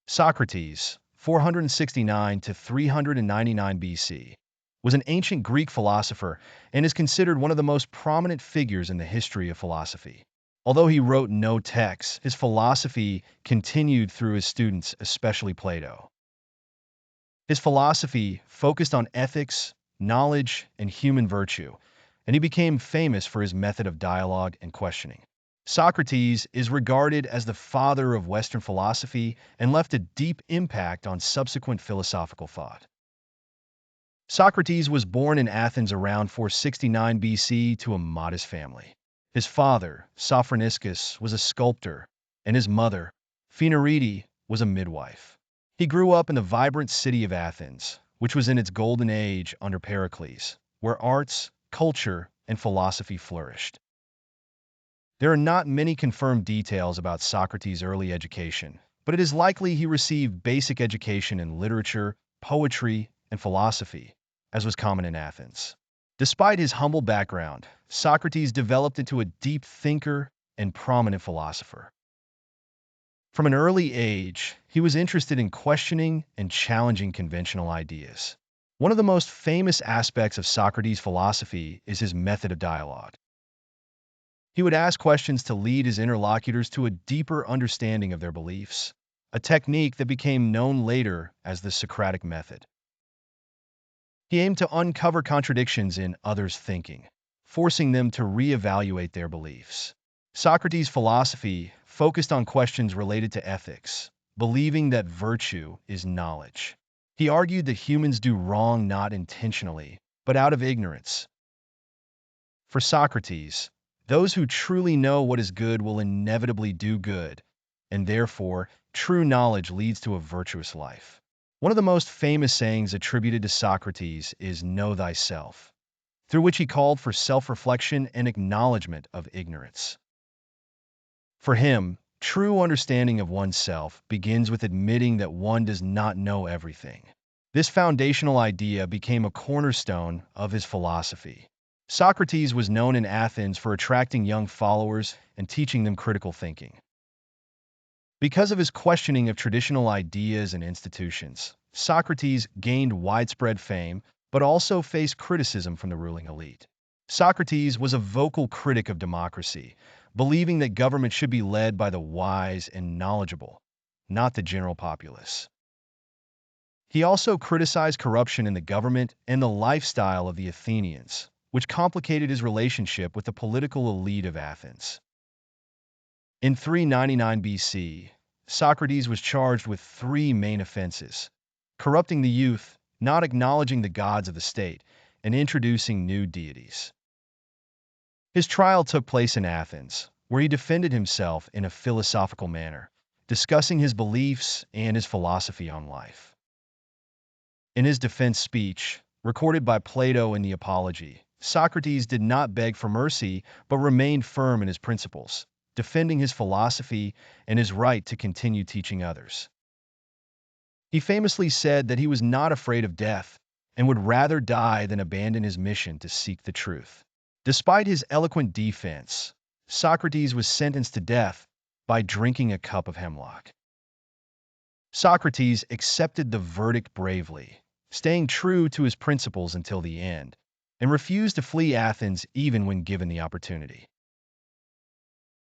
Socrates, 469 to 399 BC, was an ancient Greek philosopher and is considered one of the most prominent figures in the history of philosophy. Although he wrote no texts, his philosophy continued through his students, especially Plato. His philosophy focused on ethics, knowledge, and human virtue, and he became famous for his method of dialogue and questioning. Socrates is regarded as the father of Western philosophy and left a deep impact on subsequent philosophical thought. Socrates was born in Athens around 469 BC to a modest family. His father, Sophroniskis, was a sculptor, and his mother, Phaenarete, was a midwife. He grew up in the vibrant city of Athens, which was in its golden age under Pericles, where arts, culture, and philosophy flourished. There are not many confirmed details about Socrates' early education, but it is likely he received basic education in literature, poetry, and philosophy, as was common in Athens. Despite his humble background, Socrates developed into a deep thinker and prominent philosopher. From an early age, he was interested in questioning and challenging conventional ideas. One of the most famous aspects of Socrates' philosophy is his method of dialogue. He would ask questions to lead his interlocutors to a deeper understanding of their beliefs, a technique that became known later as the Socratic method. He aimed to uncover contradictions in others' thinking, forcing them to reevaluate their beliefs. Socrates' philosophy focused on questions related to ethics, believing that virtue is knowledge. He argued that humans do wrong not intentionally, but out of ignorance. For Socrates, those who truly know what is good will inevitably do good, and therefore, true knowledge leads to a virtuous life. One of the most famous sayings attributed to Socrates is "Know thyself," through which he called for self-reflection and acknowledgement of ignorance. For him, true understanding of oneself begins with admitting that one does not know everything. This foundational idea became a cornerstone of his philosophy. Socrates was known in Athens for attracting young followers and teaching them critical thinking. Because of his questioning of traditional ideas and institutions, Socrates gained widespread fame, but also faced criticism from the ruling elite. Socrates was a vocal critic of democracy, believing that government should be led by the wise and knowledgeable, not the general populace. He also criticized corruption in the government and the lifestyle of the Athenians, which complicated his relationship with the political elite of Athens. In 399 BC, Socrates was charged with three main offenses: corrupting the youth, not acknowledging the gods of the state, and introducing new deities. His trial took place in Athens, where he defended himself in a philosophical manner, discussing his beliefs and his philosophy on life. In his defense speech, recorded by Plato in the Apology, Socrates did not beg for mercy but remained firm in his principles, defending his philosophy and his right to continue teaching others. He famously said that he was not afraid of death and would rather die than abandon his mission to seek the truth. Despite his eloquent defense, Socrates was sentenced to death by drinking a cup of hemlock. Socrates accepted the verdict bravely, staying true to his principles until the end, and refused to flee Athens even when given the opportunity.